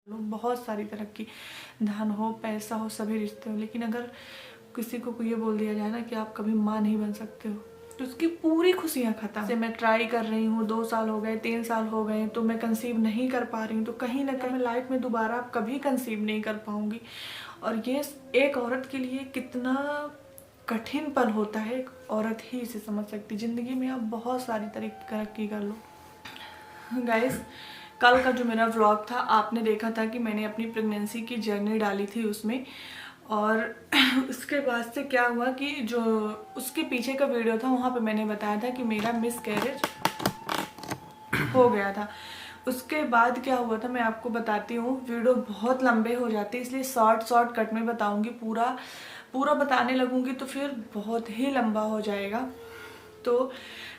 बहुत सारी तरक्की, धन हो, पैसा हो, सभी रिश्ते हो, लेकिन अगर किसी को ये बोल दिया जाए ना कि आप कभी माँ नहीं बन सकते हो तो उसकी पूरी खुशियाँ खत्म। जैसे मैं ट्राई कर रही हूँ, 2 साल हो गए, 3 साल हो गए, तो मैं कंसीव नहीं कर पा रही हूँ, तो कहीं ना कहीं मैं लाइफ में दोबारा कभी कंसीव नहीं कर पाऊंगी। और ये एक औरत के लिए कितना कठिन पल होता है, एक औरत ही इसे समझ सकती। जिंदगी में आप बहुत सारी तरक्की कर लो। गाइस, कल का जो मेरा व्लॉग था आपने देखा था कि मैंने अपनी प्रेगनेंसी की जर्नी डाली थी उसमें, और उसके बाद से क्या हुआ कि जो उसके पीछे का वीडियो था वहाँ पे मैंने बताया था कि मेरा मिसकैरेज हो गया था। उसके बाद क्या हुआ था मैं आपको बताती हूँ, वीडियो बहुत लंबे हो जाते हैं इसलिए शॉर्ट कट में बताऊंगी। पूरा बताने लगूंगी तो फिर बहुत ही लंबा हो जाएगा। तो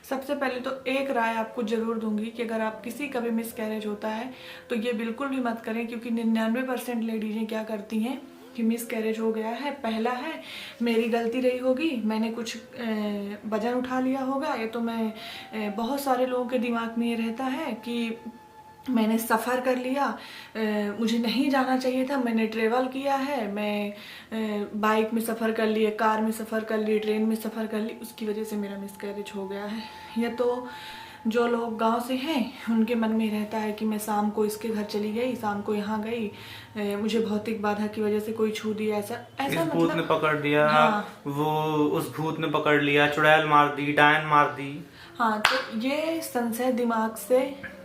सबसे पहले तो एक राय आपको जरूर दूंगी कि अगर आप किसी का भी मिसकैरेज होता है तो ये बिल्कुल भी मत करें, क्योंकि 99% लेडीजें क्या करती हैं कि मिसकैरेज हो गया है, पहला है मेरी गलती रही होगी, मैंने कुछ वजन उठा लिया होगा, ये तो मैं बहुत सारे लोगों के दिमाग में ये रहता है कि मैंने सफ़र कर लिया, मुझे नहीं जाना चाहिए था, मैंने ट्रेवल किया है, मैं बाइक में सफ़र कर लिए, कार में सफ़र कर ली, ट्रेन में सफ़र कर ली, उसकी वजह से मेरा मिसकैरेज हो गया है। या तो जो लोग गांव से हैं उनके मन में रहता है कि मैं शाम को इसके घर चली गई, शाम को यहाँ गई, मुझे भौतिक बाधा की वजह से कोई छू दिया, ऐसा ऐसा इस भूत ने पकड़ दिया। हाँ, वो उस भूत ने पकड़ लिया, चुड़ैल मार दी, डायन मार दी। हाँ, तो ये संशय दिमाग से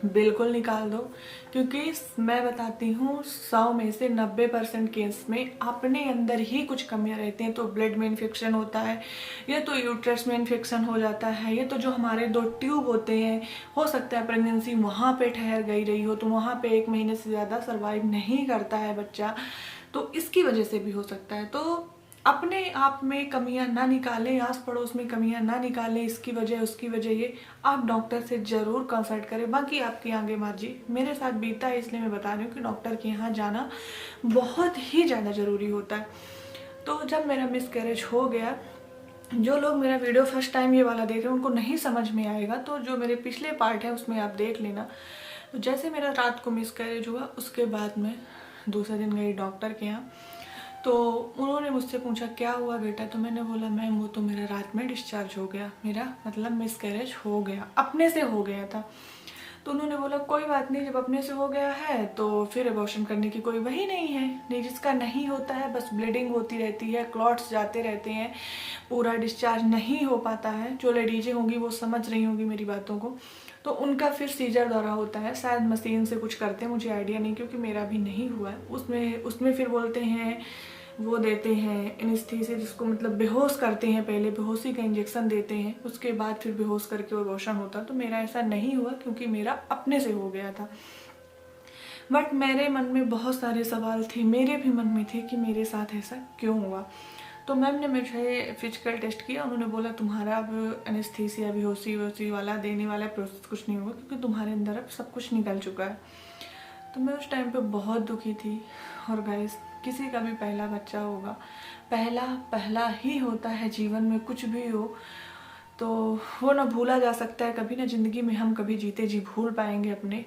बिल्कुल निकाल दो, क्योंकि मैं बताती हूँ 100 में से 90% केस में अपने अंदर ही कुछ कमियां रहती हैं। तो ब्लड में इन्फेक्शन होता है, या तो यूट्रस में इन्फेक्शन हो जाता है, या तो जो हमारे 2 ट्यूब होते हैं, हो सकता है प्रेगनेंसी वहाँ पे ठहर गई रही हो, तो वहाँ पे 1 महीने से ज़्यादा सर्वाइव नहीं करता है बच्चा, तो इसकी वजह से भी हो सकता है। तो अपने आप में कमियां ना निकालें, आस पड़ोस में कमियां ना निकालें, इसकी वजह उसकी वजह, ये आप डॉक्टर से ज़रूर कंसल्ट करें। बाकी आपकी आगे मर्जी, मेरे साथ बीता है इसलिए मैं बता रही हूँ कि डॉक्टर के यहाँ जाना बहुत ही ज़्यादा ज़रूरी होता है। तो जब मेरा मिसकैरेज हो गया, जो लोग मेरा वीडियो फर्स्ट टाइम ये वाला देख रहे हैं उनको नहीं समझ में आएगा, तो जो मेरे पिछले पार्ट है उसमें आप देख लेना। तो जैसे मेरा रात को मिसकैरेज हुआ, उसके बाद मैं दूसरे दिन गई डॉक्टर के यहाँ, तो उन्होंने मुझसे पूछा क्या हुआ बेटा, तो मैंने बोला मैम वो तो मेरा रात में डिस्चार्ज हो गया, मेरा मतलब मिसकैरेज हो गया, अपने से हो गया था। तो उन्होंने बोला कोई बात नहीं, जब अपने से हो गया है तो फिर अबॉर्शन करने की कोई वही नहीं है, नहीं जिसका नहीं होता है बस ब्लीडिंग होती रहती है, क्लॉट्स जाते रहते हैं, पूरा डिस्चार्ज नहीं हो पाता है। जो लेडीजें होंगी वो समझ रही होंगी मेरी बातों को, तो उनका फिर सीजर दौरा होता है, शायद मशीन से कुछ करते हैं, मुझे आइडिया नहीं क्योंकि मेरा भी नहीं हुआ है। उसमें फिर बोलते हैं, वो देते हैं एनेस्थीसिया, जिसको मतलब बेहोश करते हैं, पहले बेहोशी का इंजेक्शन देते हैं, उसके बाद फिर बेहोश करके अबॉर्शन होता है। तो मेरा ऐसा नहीं हुआ क्योंकि मेरा अपने से हो गया था। बट मेरे मन में बहुत सारे सवाल थे, मेरे भी मन में थे कि मेरे साथ ऐसा क्यों हुआ। तो मैम ने मुझे फिजिकल टेस्ट किया, उन्होंने बोला तुम्हारा अब एनेस्थीसिया बेहोशी वाला देने वाला प्रोसेस कुछ नहीं होगा, क्योंकि तुम्हारे अंदर अब सब कुछ निकल चुका है। तो मैं उस टाइम पे बहुत दुखी थी। और गाइस, किसी का भी पहला बच्चा होगा, पहला ही होता है जीवन में, कुछ भी हो तो वो ना भूला जा सकता है कभी, ना ज़िंदगी में हम कभी जीते जी भूल पाएंगे अपने।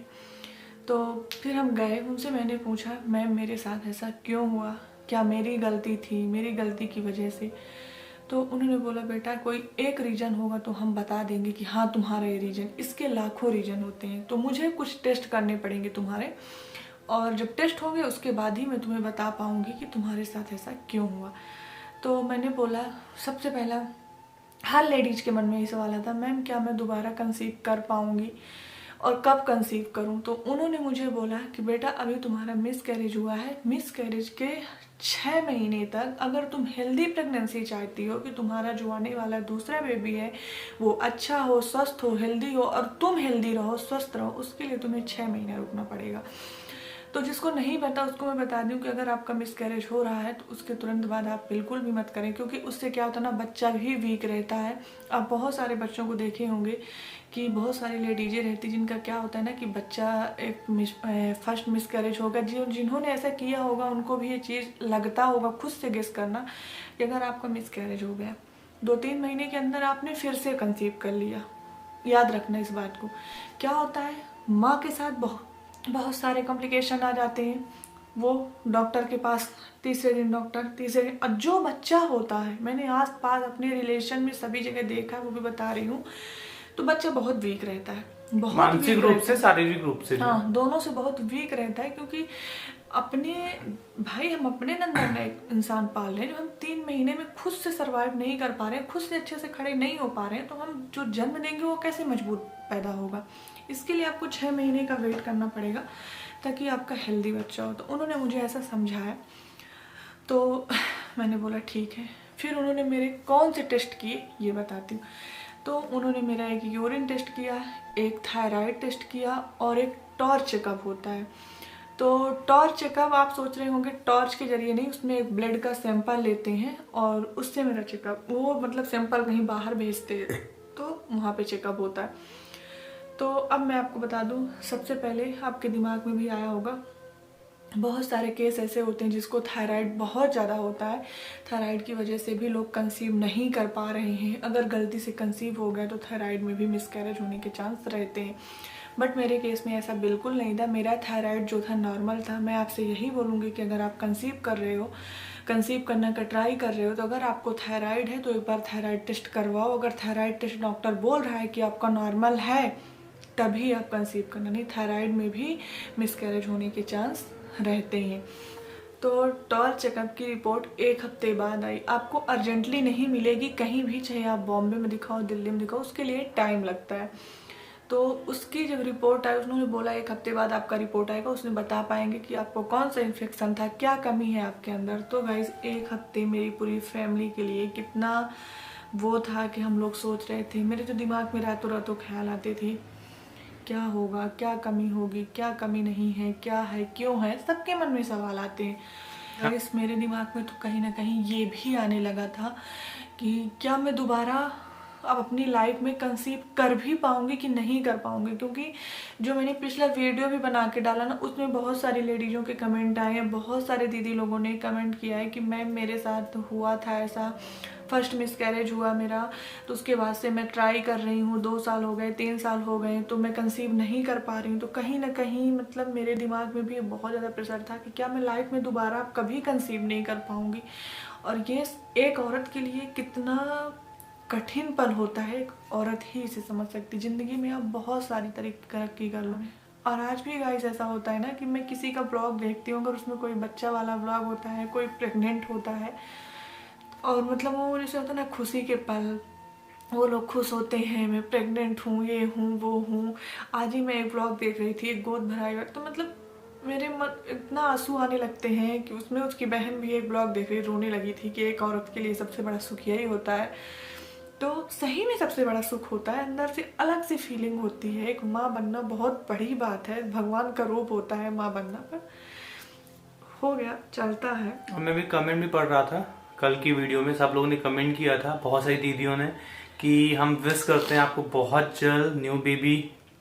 तो फिर हम गए, उनसे मैंने पूछा मैम मेरे साथ ऐसा क्यों हुआ, क्या मेरी गलती थी, मेरी गलती की वजह से। तो उन्होंने बोला बेटा कोई एक रीज़न होगा तो हम बता देंगे कि हाँ तुम्हारा ये रीज़न, इसके लाखों रीज़न होते हैं, तो मुझे कुछ टेस्ट करने पड़ेंगे तुम्हारे, और जब टेस्ट होंगे उसके बाद ही मैं तुम्हें बता पाऊंगी कि तुम्हारे साथ ऐसा क्यों हुआ। तो मैंने बोला, सबसे पहला हर लेडीज के मन में ये सवाल आता मैम क्या मैं दोबारा कंसीव कर पाऊंगी और कब कंसीव करूं। तो उन्होंने मुझे बोला कि बेटा अभी तुम्हारा मिसकैरेज हुआ है, मिसकैरेज के 6 महीने तक अगर तुम हेल्दी प्रेगनेंसी चाहती हो कि तुम्हारा जो आने वाला दूसरा बेबी है वो अच्छा हो, स्वस्थ हो, हेल्दी हो, और तुम हेल्दी रहो, स्वस्थ रहो, उसके लिए तुम्हें 6 महीने रुकना पड़ेगा। तो जिसको नहीं पता उसको मैं बता दूं कि अगर आपका मिसकैरेज हो रहा है तो उसके तुरंत बाद आप बिल्कुल भी मत करें, क्योंकि उससे क्या होता है ना, बच्चा भी वीक रहता है। आप बहुत सारे बच्चों को देखे होंगे कि बहुत सारी लेडीजें रहती जिनका क्या होता है ना कि बच्चा एक फर्स्ट मिसकैरेज होगा, जिन्होंने ऐसा किया होगा उनको भी ये चीज़ लगता होगा, खुद से गेस करना कि अगर आपका मिसकैरेज हो गया 2-3 महीने के अंदर आपने फिर से कंसीव कर लिया, याद रखना इस बात को। क्या होता है, माँ के साथ बहुत सारे कॉम्प्लिकेशन आ जाते हैं, वो डॉक्टर के पास, तीसरे दिन डॉक्टर, तीसरे दिन, और जो बच्चा होता है, मैंने आस पास अपने रिलेशन में सभी जगह देखा, वो भी बता रही हूँ, तो बच्चा बहुत वीक रहता है, बहुत मानसिक रूप से, शारीरिक रूप से, हाँ दोनों से बहुत वीक रहता है। क्योंकि अपने भाई हम अपने अंदर में एक इंसान पाल रहे हैं जो हम 3 महीने में खुद से सरवाइव नहीं कर पा रहे हैं, खुद से अच्छे से खड़े नहीं हो पा रहे हैं, तो हम जो जन्म देंगे वो कैसे मजबूत पैदा होगा। इसके लिए आपको 6 महीने का वेट करना पड़ेगा ताकि आपका हेल्दी बच्चा हो। तो उन्होंने मुझे ऐसा समझाया, तो मैंने बोला ठीक है। फिर उन्होंने मेरे कौन से टेस्ट किए ये बताती हूँ। तो उन्होंने मेरा एक यूरिन टेस्ट किया, एक थायराइड टेस्ट किया और एक टॉर्च चेकअप होता है। तो टॉर्च चेकअप आप सोच रहे होंगे टॉर्च के जरिए नहीं, उसमें एक ब्लड का सैंपल लेते हैं और उससे मेरा चेकअप, वो मतलब सैंपल कहीं बाहर भेजते हैं तो वहाँ पे चेकअप होता है। तो अब मैं आपको बता दूं, सबसे पहले आपके दिमाग में भी आया होगा, बहुत सारे केस ऐसे होते हैं जिसको थायराइड बहुत ज़्यादा होता है, थायराइड की वजह से भी लोग कंसीव नहीं कर पा रहे हैं। अगर गलती से कंसीव हो गए तो थायराइड में भी मिसकैरेज होने के चांस रहते हैं। बट मेरे केस में ऐसा बिल्कुल नहीं था, मेरा थायराइड जो था नॉर्मल था। मैं आपसे यही बोलूँगी कि अगर आप कंसीव कर रहे हो, कंसीव करने का ट्राई कर रहे हो, तो अगर आपको थायराइड है तो एक बार थायराइड टेस्ट करवाओ। अगर थायराइड टेस्ट डॉक्टर बोल रहा है कि आपका नॉर्मल है तभी आप कंसीव करना, नहीं थायराइड में भी मिसकैरेज होने के चांस रहते हैं। तो टॉर्च चेकअप की रिपोर्ट 1 हफ्ते बाद आई। आपको अर्जेंटली नहीं मिलेगी कहीं भी, चाहे आप बॉम्बे में दिखाओ, दिल्ली में दिखाओ, उसके लिए टाइम लगता है। तो उसकी जब रिपोर्ट आई, उन्होंने बोला 1 हफ्ते बाद आपका रिपोर्ट आएगा, उसमें बता पाएंगे कि आपको कौन सा इन्फेक्शन था, क्या कमी है आपके अंदर। तो गाइस 1 हफ्ते मेरी पूरी फैमिली के लिए कितना वो था कि हम लोग सोच रहे थे, मेरे तो दिमाग में रातों रातों ख्याल आते थे क्या होगा, क्या कमी होगी, क्या कमी नहीं है, क्या है, क्यों है, सबके मन में सवाल आते हैं। गाइस मेरे दिमाग में तो कहीं ना कहीं ये भी आने लगा था कि क्या मैं दोबारा अब अपनी लाइफ में कंसीव कर भी पाऊंगी कि नहीं कर पाऊंगी। क्योंकि जो मैंने पिछला वीडियो भी बना के डाला ना, उसमें बहुत सारी लेडीज़ों के कमेंट आए हैं, बहुत सारे दीदी लोगों ने कमेंट किया है कि मैम मेरे साथ हुआ था ऐसा, फर्स्ट मिसकैरेज हुआ मेरा, तो उसके बाद से मैं ट्राई कर रही हूँ, 2 साल हो गए, 3 साल हो गए, तो मैं कंसीव नहीं कर पा रही हूँ। तो कहीं ना कहीं मतलब मेरे दिमाग में भी बहुत ज़्यादा प्रेशर था कि क्या मैं लाइफ में दोबारा कभी कंसीव नहीं कर पाऊँगी। और ये एक औरत के लिए कितना कठिन पल होता है, एक औरत ही इसे समझ सकती। ज़िंदगी में आप बहुत सारी तरक्की कर लो, और आज भी गाइस ऐसा होता है ना कि मैं किसी का ब्लॉग देखती हूँ, अगर उसमें कोई बच्चा वाला ब्लॉग होता है, कोई प्रेग्नेंट होता है, और मतलब वो जैसे होता है ना खुशी के पल, वो लोग खुश होते हैं मैं प्रेग्नेंट हूँ, ये हूँ, वो हूँ। आज ही मैं एक ब्लॉग देख रही थी, एक गोद भराई हुआ, तो मतलब मेरे मन इतना आंसू आने लगते हैं कि उसमें उसकी बहन भी एक ब्लॉग देख रही, रोने लगी थी कि एक औरत के लिए सबसे बड़ा सुख यही होता है। तो सही में सबसे बड़ा सुख होता है, अंदर से अलग सी फीलिंग होती है। एक माँ बनना बहुत बड़ी बात है, भगवान का रूप होता है माँ बनना। पर हो गया, चलता है। मैं भी कमेंट भी पढ़ रहा था कल की वीडियो में, सब लोगों ने कमेंट किया था, बहुत सारी दीदियों ने, कि हम विश करते हैं आपको बहुत जल्द न्यू बेबी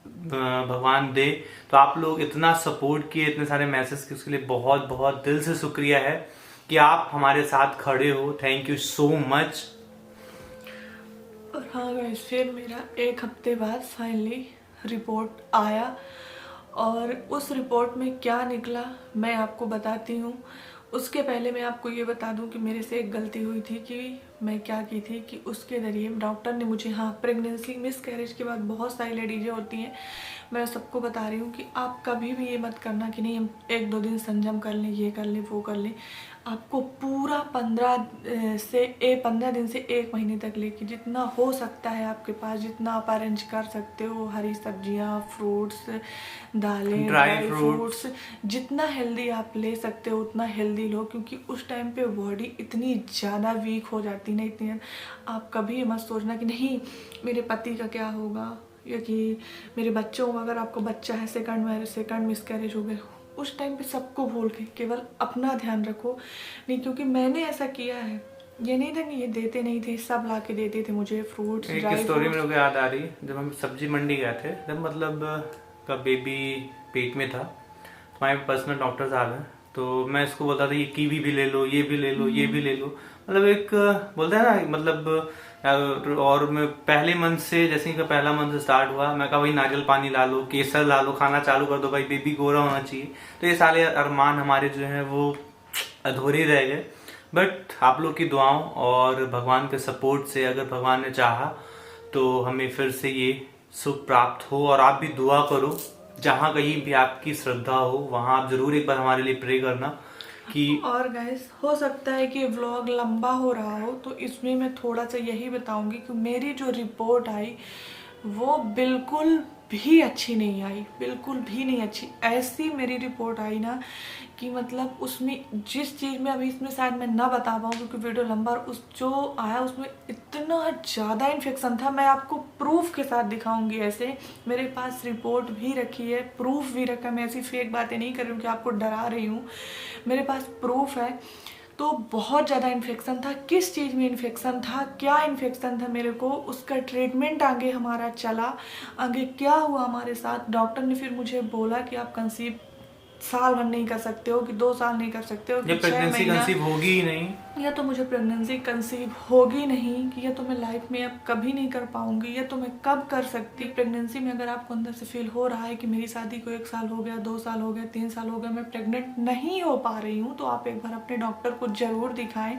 भगवान दे। तो आप लोग इतना सपोर्ट किए, इतने सारे मैसेज किए, उसके लिए बहुत बहुत दिल से शुक्रिया है कि आप हमारे साथ खड़े हो। Thank you so much. और हाँ गाइस, फिर मेरा 1 हफ्ते बाद फाइनली रिपोर्ट आया, और उस रिपोर्ट में क्या निकला मैं आपको बताती हूँ। उसके पहले मैं आपको ये बता दूं कि मेरे से एक गलती हुई थी कि मैं क्या की थी कि उसके ज़रिए डॉक्टर ने मुझे, हाँ प्रेगनेंसी मिसकैरेज के बाद बहुत सारी लेडीज़ें होती हैं, मैं सबको बता रही हूँ कि आप कभी भी ये मत करना कि नहीं हम 1-2 दिन संयम कर लें, ये कर लें, वो कर लें। आपको पूरा 15 दिन से 1 महीने तक लेके जितना हो सकता है आपके पास, जितना आप अरेंज कर सकते हो, हरी सब्जियां, फ्रूट्स, दालें, ड्राई फ्रूट्स, जितना हेल्दी आप ले सकते हो उतना हेल्दी लो। क्योंकि उस टाइम पे बॉडी इतनी ज़्यादा वीक हो जाती है ना, इतनी आप कभी मत सोचना कि नहीं मेरे पति का क्या होगा या कि मेरे बच्चों का, अगर आपको बच्चा है, सेकंड मिसकैरेज हो गया, उस टाइम पे सबको भूल के केवल अपना ध्यान रखो। नहीं, क्योंकि मैंने ऐसा किया है, ये नहीं था कि ये देते नहीं थे, सब ला के देते थे मुझे फ्रूट्स, एक स्टोरी मेरे को याद आ रही, जब हम सब्जी मंडी गए थे, जब मतलब का बेबी पेट में था, तो हमारे पर्सनल डॉक्टर्स आ गए, तो मैं इसको बोलता था ये कीवी भी ले लो, ये भी ले लो, ये भी ले लो, मतलब एक बोलता है ना, मतलब और मैं पहले मंथ से, जैसे कि पहला मंथ स्टार्ट हुआ, मैं कहा भाई नारियल पानी ला लो, केसर ला लो, खाना चालू कर दो भाई, बेबी गोरा होना चाहिए। तो ये सारे अरमान हमारे जो हैं वो अधूरे रह गए। बट आप लोग की दुआओं और भगवान के सपोर्ट से अगर भगवान ने चाहा तो हमें फिर से ये सुख प्राप्त हो। और आप भी दुआ करो, जहाँ कहीं भी आपकी श्रद्धा हो वहाँ आप जरूर एक बार हमारे लिए प्रे करना कि। और गाइस, हो सकता है कि व्लॉग लंबा हो रहा हो, तो इसमें मैं थोड़ा सा यही बताऊंगी कि मेरी जो रिपोर्ट आई वो बिल्कुल भी अच्छी नहीं आई, बिल्कुल भी नहीं अच्छी। ऐसी मेरी रिपोर्ट आई ना कि मतलब उसमें जिस चीज़ में अभी इसमें शायद मैं ना बता पाऊँ क्योंकि वीडियो लंबा, और उस जो आया उसमें इतना ज़्यादा इन्फेक्शन था। मैं आपको प्रूफ के साथ दिखाऊंगी। ऐसे मेरे पास रिपोर्ट भी रखी है, प्रूफ भी रखा है। मैं ऐसी फेक बातें नहीं कर रही हूँ कि आपको डरा रही हूँ, मेरे पास प्रूफ है। तो बहुत ज़्यादा इन्फेक्शन था। किस चीज़ में इन्फेक्शन था, क्या इन्फेक्शन था मेरे को, उसका ट्रीटमेंट आगे हमारा चला, आगे क्या हुआ हमारे साथ। डॉक्टर ने फिर मुझे बोला कि आप कंसीव साल भर नहीं कर सकते हो, कि 2 साल नहीं कर सकते हो, कि 6 महीना कंसीव होगी ही नहीं, या तो मुझे प्रेगनेंसी कंसीव होगी नहीं, कि या तो मैं लाइफ में अब कभी नहीं कर पाऊंगी, या तो मैं कब कर सकती। प्रेगनेंसी में अगर आपको अंदर से फील हो रहा है कि मेरी शादी को 1 साल हो गया, 2 साल हो गया, 3 साल हो गया, मैं प्रेग्नेंट नहीं हो पा रही हूँ, तो आप एक बार अपने डॉक्टर को जरूर दिखाएं।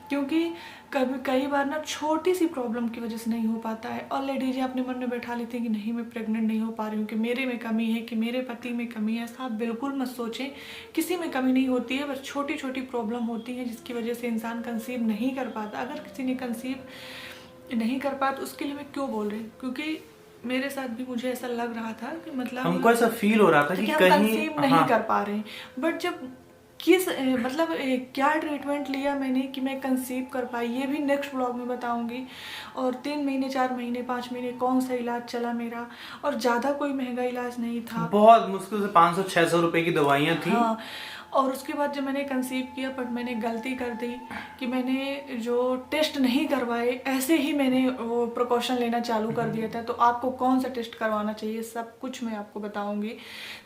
क्योंकि कई बार ना छोटी सी प्रॉब्लम की वजह से नहीं हो पाता है, और लेडीज अपने मन में बैठा लेती हैं कि नहीं मैं प्रेग्नेंट नहीं हो पा रही हूँ, कि मेरे में कमी है, कि मेरे पति में कमी है। ऐसा आप बिल्कुल मत सोचें, किसी में कमी नहीं होती है, बस छोटी छोटी प्रॉब्लम होती है जिसकी वजह से इंसान कंसीव नहीं कर पाता। अगर किसी ने कंसीव नहीं कर पाया तो उसके लिए मैं क्यों बोल रही हूँ, क्योंकि मेरे साथ भी मुझे ऐसा लग रहा था कि मतलब हमको ऐसा फील हो रहा था कि हम कहीं कंसीव नहीं कर पा रहे हैं। बट जब क्या ट्रीटमेंट लिया मैंने कि मैं कंसीव कर पाई, ये भी नेक्स्ट ब्लॉग में बताऊंगी। और 3 महीने, 4 महीने, 5 महीने कौन सा इलाज चला मेरा, और ज़्यादा कोई महंगा इलाज नहीं था, बहुत मुश्किल से 500-600 रुपए की दवाइयाँ थी। हाँ। और उसके बाद जब मैंने कंसीव किया, बट मैंने गलती कर दी कि मैंने जो टेस्ट नहीं करवाए, ऐसे ही मैंने वो प्रिकॉशन लेना चालू कर दिया था। तो आपको कौन सा टेस्ट करवाना चाहिए, सब कुछ मैं आपको बताऊंगी,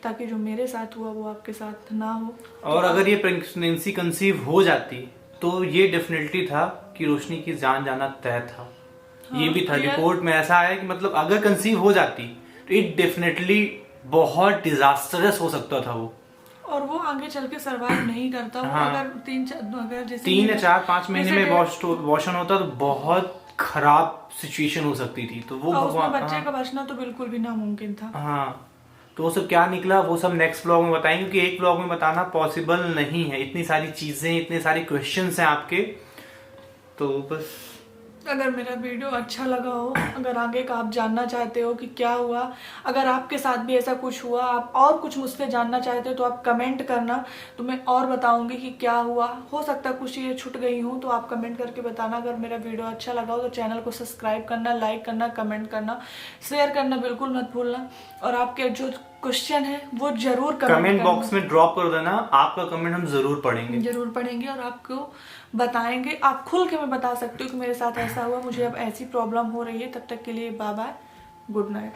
ताकि जो मेरे साथ हुआ वो आपके साथ ना हो। और तो अगर ये प्रेगनेंसी कंसीव हो जाती तो ये डेफिनेटली था कि रोशनी की जान जाना तय था। हाँ, ये भी था, रिपोर्ट में ऐसा आया कि मतलब अगर कंसीव हो जाती तो इट डेफिनेटली बहुत डिजास्टरस हो सकता था वो, और वो आगे चल के सर्वाइव नहीं करता। हाँ, अगर जैसे 3 या 4-5 महीने में अबॉर्शन होता तो बहुत खराब सिचुएशन हो सकती थी। तो वो भगवान, बच्चे का बचना तो बिल्कुल भी नामुमकिन था। हाँ, तो वो सब क्या निकला वो सब नेक्स्ट ब्लॉग में बताएंगे, क्योंकि एक ब्लॉग में बताना पॉसिबल नहीं है। इतनी सारी चीजें, इतने सारे क्वेश्चंस हैं आपके। तो बस अगर मेरा वीडियो अच्छा लगा हो, अगर आगे का आप जानना चाहते हो कि क्या हुआ, अगर आपके साथ भी ऐसा कुछ हुआ, आप और कुछ मुझसे जानना चाहते हो तो आप कमेंट करना, तो मैं और बताऊंगी कि क्या हुआ। हो सकता है कुछ चीज़ें छूट गई हूँ, तो आप कमेंट करके बताना। अगर मेरा वीडियो अच्छा लगा हो तो चैनल को सब्सक्राइब करना, लाइक करना, कमेंट करना, शेयर करना बिल्कुल मत भूलना। और आपके जो क्वेश्चन है वो जरूर कमेंट बॉक्स में ड्रॉप कर देना। आपका कमेंट हम जरूर पढ़ेंगे और आपको बताएंगे। आप खुल के मैं बता सकती हूँ कि मेरे साथ ऐसा हुआ, मुझे अब ऐसी प्रॉब्लम हो रही है। तब तक के लिए बाय बाय, गुड नाइट।